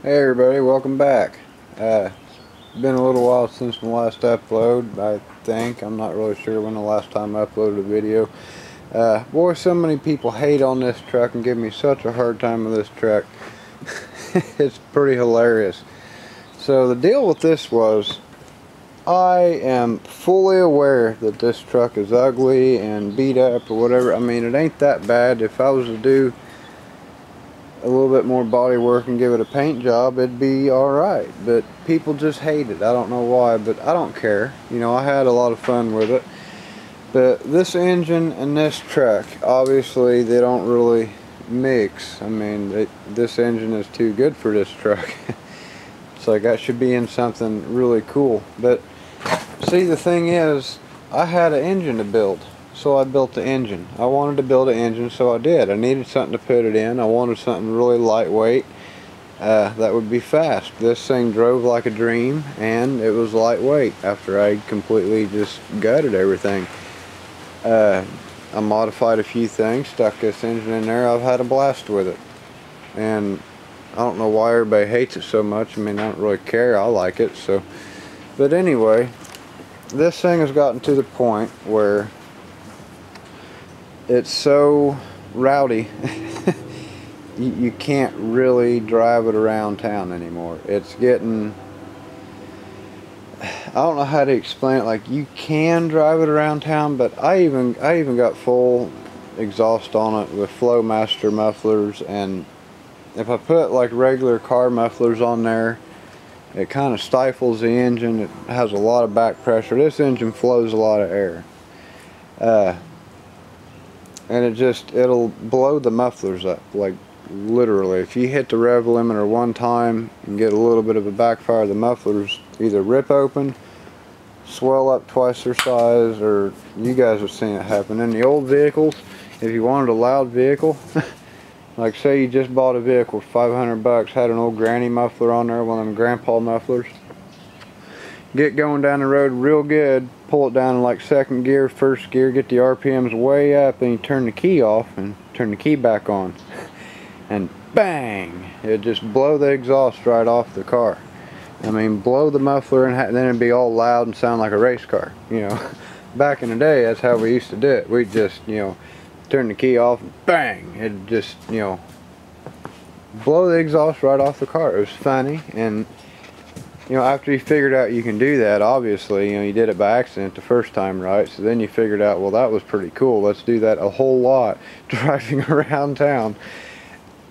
Hey everybody, welcome back. It's been a little while since my last upload, I think. I'm not really sure when the last time I uploaded a video. Boy, so many people hate on this truck and give me such a hard time with this truck. It's pretty hilarious. So the deal with this was, I am fully aware that this truck is ugly and beat up or whatever. I mean, it ain't that bad. If I was to do a little bit more body work and give it a paint job, it'd be alright, but people just hate it. I don't know why, but I don't care. You know, I had a lot of fun with it. But this engine and this truck, obviously they don't really mix. I mean, this engine is too good for this truck. It's like that should be in something really cool. But see, the thing is, I had an engine to build. So I built the engine. I wanted to build an engine, so I did. I needed something to put it in. I wanted something really lightweight that would be fast. This thing drove like a dream, and it was lightweight after I completely just gutted everything. I modified a few things, stuck this engine in there. I've had a blast with it. And I don't know why everybody hates it so much. I mean, I don't really care. I like it. So, but anyway, this thing has gotten to the point where it's so rowdy you can't really drive it around town anymore. It's getting, I don't know how to explain it. Like, you can drive it around town, but I even got full exhaust on it with Flowmaster mufflers, and if I put like regular car mufflers on there, it kind of stifles the engine. It has a lot of back pressure. This engine flows a lot of air. And it'll blow the mufflers up, like literally. If you hit the rev limiter one time and get a little bit of a backfire, the mufflers either rip open, swell up twice their size, or you guys have seen it happen. In the old vehicles, if you wanted a loud vehicle, like say you just bought a vehicle for 500 bucks, had an old granny muffler on there, one of them grandpa mufflers, get going down the road real good, pull it down in like second gear, first gear, get the RPMs way up, and you turn the key off and turn the key back on, and bang, it just blow the exhaust right off the car. I mean, blow the muffler, and then it'd be all loud and sound like a race car, you know. Back in the day, that's how we used to do it. We'd just, you know, turn the key off and bang, it'd just, you know, blow the exhaust right off the car. It was funny. And you know, after you figured out you can do that, obviously, you know, you did it by accident the first time, right? So then you figured out, well, that was pretty cool. Let's do that a whole lot, driving around town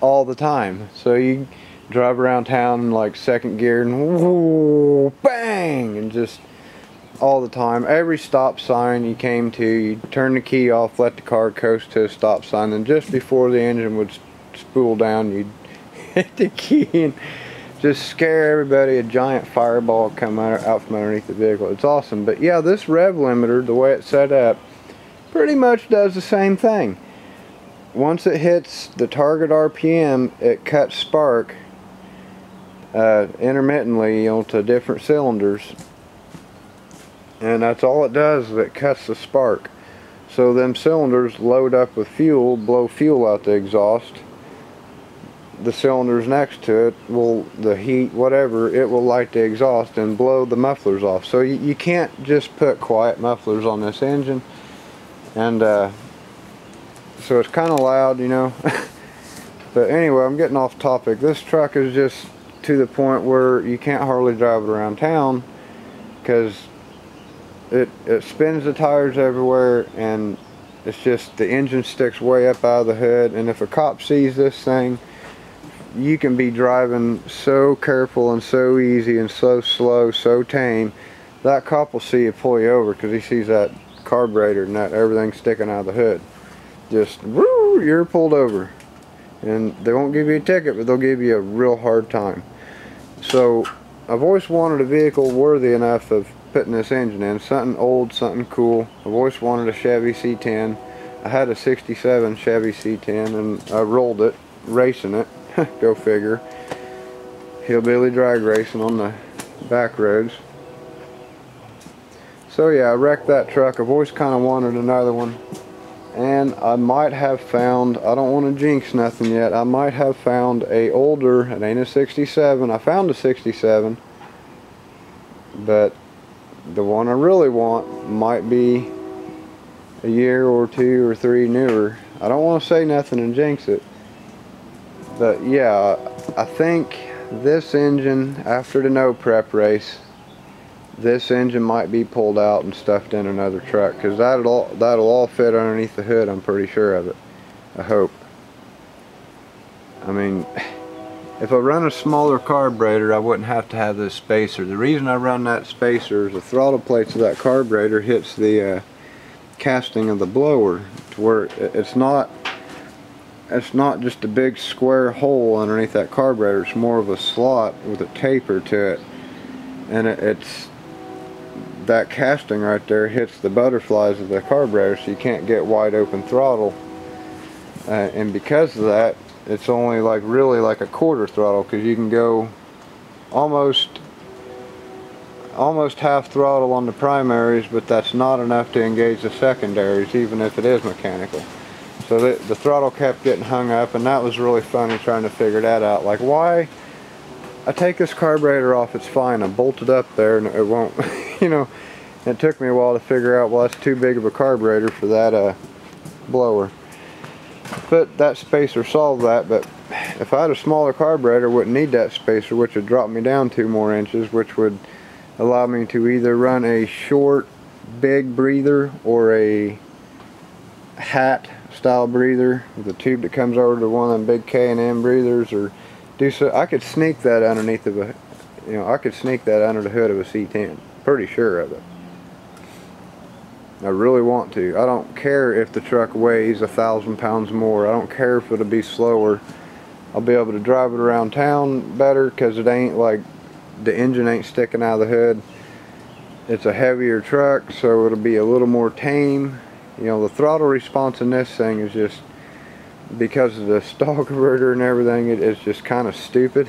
all the time. So you drive around town in like second gear and whoo, bang, and just all the time. Every stop sign you came to, you turn the key off, let the car coast to a stop sign, and just before the engine would spool down, you'd hit the key and just scare everybody. A giant fireball come out from underneath the vehicle. It's awesome. But yeah, this rev limiter, the way it's set up, pretty much does the same thing. Once it hits the target RPM, it cuts spark intermittently, you know, to different cylinders, and that's all it does, is it cuts the spark. So them cylinders load up with fuel, blow fuel out the exhaust. The cylinders next to it will, the heat, whatever, it will light the exhaust and blow the mufflers off. So you can't just put quiet mufflers on this engine, and so it's kind of loud, you know. But anyway, I'm getting off topic. This truck is just to the point where you can't hardly drive it around town, because it spins the tires everywhere, and it's just, the engine sticks way up out of the hood. And if a cop sees this thing, you can be driving so careful and so easy and so slow, so tame, that cop will see you pull you over because he sees that carburetor and that everything sticking out of the hood. Just woo, you're pulled over, and they won't give you a ticket, but they'll give you a real hard time. So I've always wanted a vehicle worthy enough of putting this engine in, something old, something cool. I've always wanted a Chevy C10. I had a '67 Chevy C10 and I rolled it, racing it. Go figure. Hillbilly drag racing on the back roads. So yeah, I wrecked that truck. I've always kind of wanted another one. and I might have found, I don't want to jinx nothing yet, I might have found a older, it ain't a 67, I found a 67, but the one I really want might be a year or 2 or 3 newer. I don't want to say nothing and jinx it, but yeah, I think this engine, after the no prep race, this engine might be pulled out and stuffed in another truck, because that'll all fit underneath the hood. I'm pretty sure of it. I hope. I mean, if I run a smaller carburetor, I wouldn't have to have this spacer. The reason I run that spacer is the throttle plates of that carburetor hits the casting of the blower, to where it's not just a big square hole underneath that carburetor. It's more of a slot with a taper to it, and it's that casting right there hits the butterflies of the carburetor, so you can't get wide open throttle, and because of that, it's only like really like a quarter throttle, because you can go almost half throttle on the primaries, but that's not enough to engage the secondaries, even if it is mechanical. So the throttle kept getting hung up, and that was really funny trying to figure that out. Like, why I take this carburetor off, it's fine, I bolted up there and it won't, you know. It took me a while to figure out, well, that's too big of a carburetor for that blower. But that spacer solved that. But if I had a smaller carburetor, I wouldn't need that spacer, which would drop me down 2 more inches, which would allow me to either run a short, big breather or a hat style breather with a tube that comes over to one of them big K&M breathers, or do so. I could sneak that underneath of a, you know, I could sneak that under the hood of a C10. Pretty sure of it. I really want to. I don't care if the truck weighs 1,000 pounds more. I don't care if it'll be slower. I'll be able to drive it around town better, because it ain't like, the engine ain't sticking out of the hood. It's a heavier truck, so it'll be a little more tame. You know, the throttle response in this thing is just, because of the stall converter and everything, it's just kind of stupid.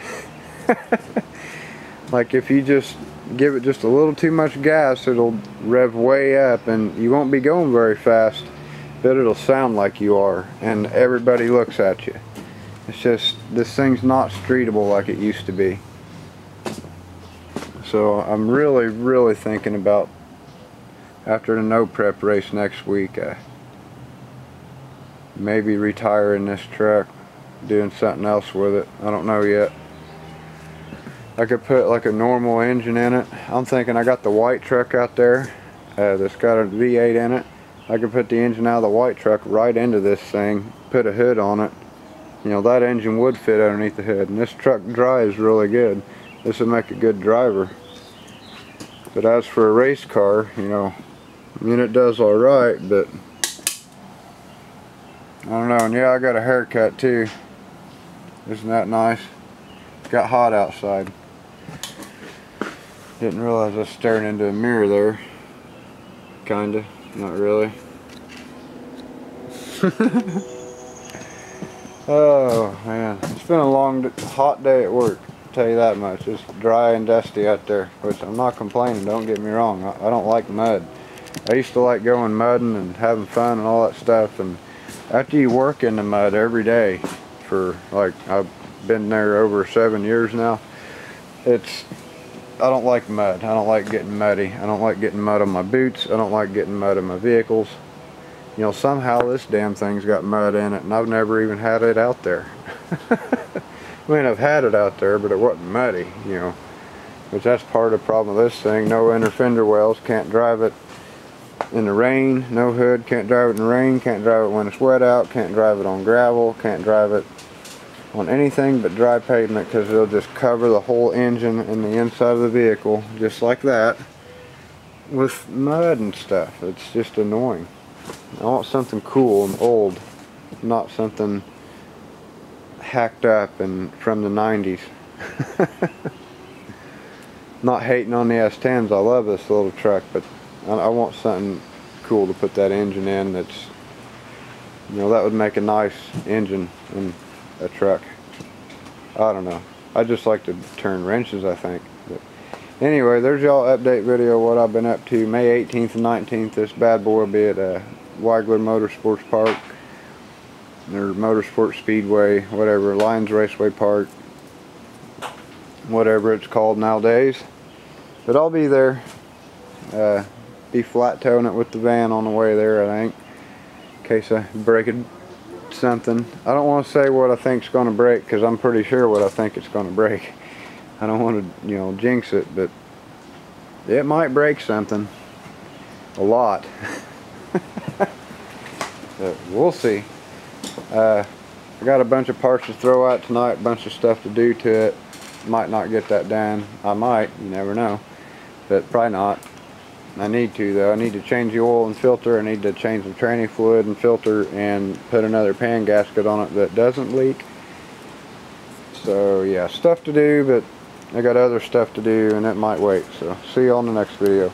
Like, if you just give it just a little too much gas, it'll rev way up, and you won't be going very fast, but it'll sound like you are, and everybody looks at you. It's just, this thing's not streetable like it used to be. So I'm really thinking about, after the no prep race next week, maybe retiring this truck, doing something else with it. I don't know yet. I could put like a normal engine in it. I'm thinking, I got the white truck out there that's got a V8 in it. I could put the engine out of the white truck right into this thing, put a hood on it. You know, that engine would fit underneath the hood, and this truck drives really good. This would make a good driver. But as for a race car, you know, I mean, it does alright, but I don't know. And yeah, I got a haircut too. Isn't that nice? It's got hot outside. Didn't realize I was staring into a mirror there. Kinda, not really. Oh man, it's been a long, hot day at work, I'll tell you that much. It's dry and dusty out there, which I'm not complaining, don't get me wrong. I don't like mud. I used to like going mudding and having fun and all that stuff, and after you work in the mud every day for, like, I've been there over 7 years now, I don't like mud. I don't like getting muddy. I don't like getting mud on my boots. I don't like getting mud on my vehicles. You know, somehow this damn thing's got mud in it, and I've never even had it out there. I mean, I've had it out there, but it wasn't muddy, you know. Which that's part of the problem with this thing. No inner fender wells, can't drive it in the rain. No hood, can't drive it in the rain, can't drive it when it's wet out, can't drive it on gravel, can't drive it on anything but dry pavement, because it'll just cover the whole engine and the inside of the vehicle, just like that, with mud and stuff. It's just annoying. I want something cool and old, not something hacked up and from the 90s. Not hating on the S10s, I love this little truck, but I want something cool to put that engine in that's, you know, that would make a nice engine in a truck. I don't know. I just like to turn wrenches, I think. But anyway, there's y'all update video what I've been up to. May 18th and 19th, this bad boy will be at Wagler Motorsports Park, or Motorsport Speedway, whatever, Lions Raceway Park, whatever it's called nowadays. But I'll be there. Be flat towing it with the van on the way there, I think, in case I break something. I don't want to say what I think's going to break, because I'm pretty sure what I think it's going to break. I don't want to, you know, jinx it, but it might break something. A lot. But we'll see. I got a bunch of parts to throw out tonight, a bunch of stuff to do to it. Might not get that done. I might, you never know. But probably not. I need to though. I need to change the oil and filter. I need to change the training fluid and filter and put another pan gasket on it that doesn't leak. So yeah, stuff to do, but I got other stuff to do and it might wait. So see you on the next video.